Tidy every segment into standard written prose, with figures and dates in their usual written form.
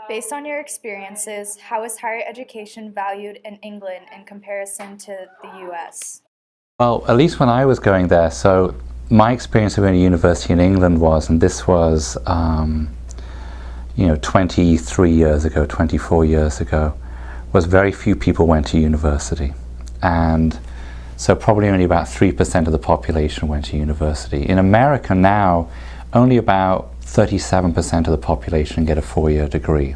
Based on your experiences, how is higher education valued in England in comparison to the US? Well, at least when I was going there, so my experience of going to university in England was, and this was, 23 years ago, 24 years ago, was very few people went to university. And so probably only about 3% of the population went to university. In America now, only about 37% of the population get a 4-year degree.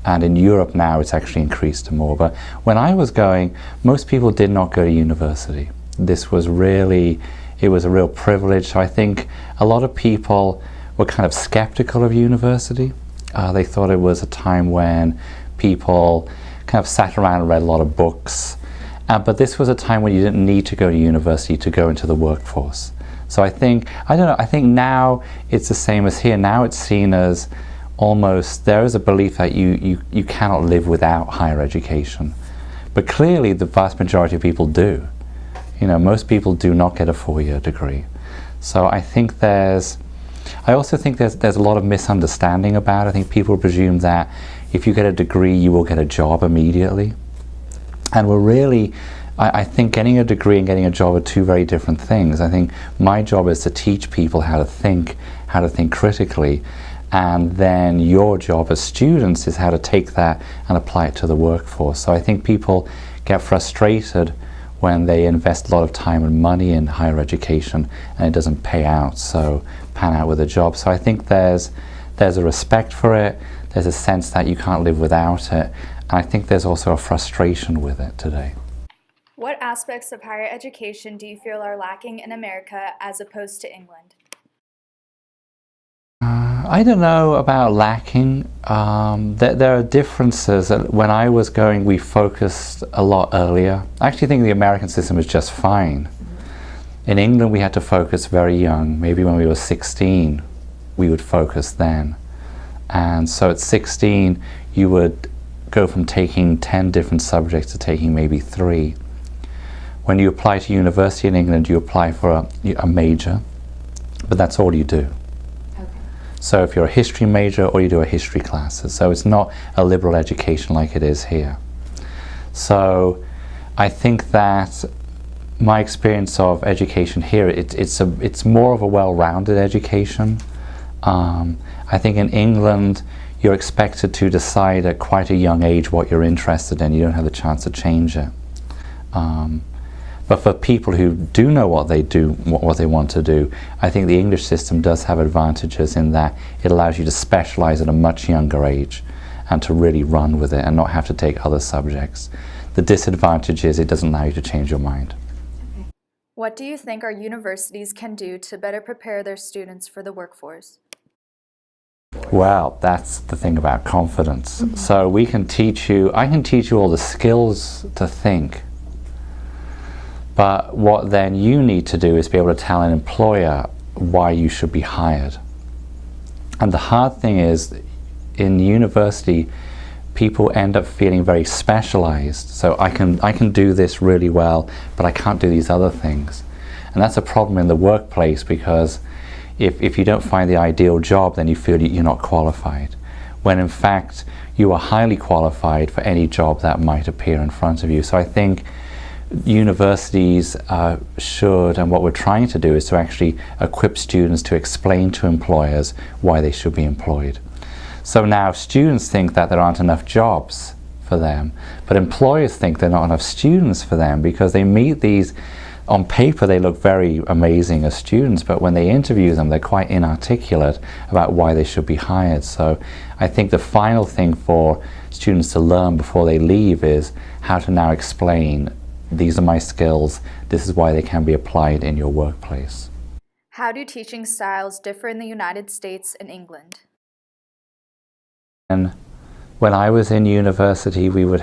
And in Europe now, it's actually increased to more. But when I was going, most people did not go to university. This was really, it was a real privilege. So I think a lot of people were kind of skeptical of university. They thought it was a time when people kind of sat around and read a lot of books. But this was a time when you didn't need to go to university to go into the workforce. So I think now it's the same as here. Now it's seen as almost, there is a belief that you cannot live without higher education. But clearly the vast majority of people do. Most people do not get a 4-year degree. So I also think there's a lot of misunderstanding about it. I think people presume that if you get a degree, you will get a job immediately. And I think getting a degree and getting a job are two very different things. I think my job is to teach people how to think critically, and then your job as students is how to take that and apply it to the workforce. So I think people get frustrated when they invest a lot of time and money in higher education and it doesn't pan out with a job. So I think there's a respect for it, there's a sense that you can't live without it, and I think there's also a frustration with it today. What aspects of higher education do you feel are lacking in America as opposed to England? I don't know about lacking. There are differences. When I was going, we focused a lot earlier. I actually think the American system is just fine. In England, we had to focus very young. Maybe when we were 16, we would focus then. And so at 16, you would go from taking 10 different subjects to taking maybe 3. When you apply to university in England, you apply for a major, but that's all you do. So if you're a history major, or you do a history classes. So it's not a liberal education like it is here. So I think that my experience of education here, it's more of a well-rounded education. I think in England, you're expected to decide at quite a young age what you're interested in. You don't have the chance to change it. But for people who do know what they want to do, I think the English system does have advantages in that it allows you to specialize at a much younger age and to really run with it and not have to take other subjects. The disadvantage is it doesn't allow you to change your mind. What do you think our universities can do to better prepare their students for the workforce? Well, that's the thing about confidence. So I can teach you all the skills to think. But what then you need to do is be able to tell an employer why you should be hired. And the hard thing is, in university, people end up feeling very specialized. So I can do this really well, but I can't do these other things. And that's a problem in the workplace, because if you don't find the ideal job, then you feel you're not qualified. When in fact, you are highly qualified for any job that might appear in front of you. So I think universities should, and what we're trying to do is to actually equip students to explain to employers why they should be employed. So now students think that there aren't enough jobs for them, but employers think there are not enough students for them, because they meet these, on paper they look very amazing as students, but when they interview them they're quite inarticulate about why they should be hired. So I think the final thing for students to learn before they leave is how to now explain, these are my skills, this is why they can be applied in your workplace. How do teaching styles differ in the United States and England? And when I was in university, we would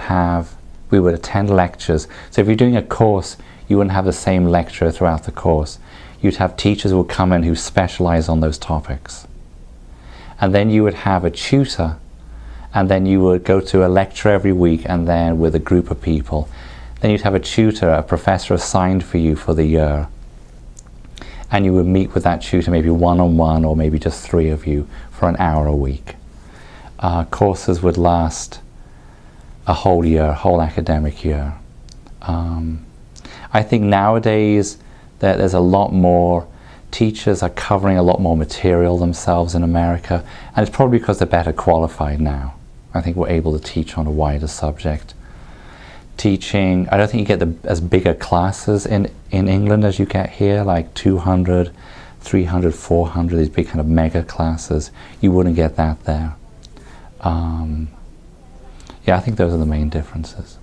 attend lectures. So if you're doing a course, you wouldn't have the same lecturer throughout the course. You'd have teachers who would come in who specialize on those topics. And then you would have a tutor, and then you would go to a lecture every week, and then with a group of people. Then you'd have a tutor, a professor assigned for you for the year. And you would meet with that tutor maybe one-on-one, or maybe just 3 of you for an hour a week. Courses would last a whole year, whole academic year. I think nowadays that there's a lot more, teachers are covering a lot more material themselves in America, and it's probably because they're better qualified now. I think we're able to teach on a wider subject. Teaching, I don't think you get as bigger classes in England as you get here, like 200, 300, 400, these big kind of mega classes. You wouldn't get that there. Yeah, I think those are the main differences.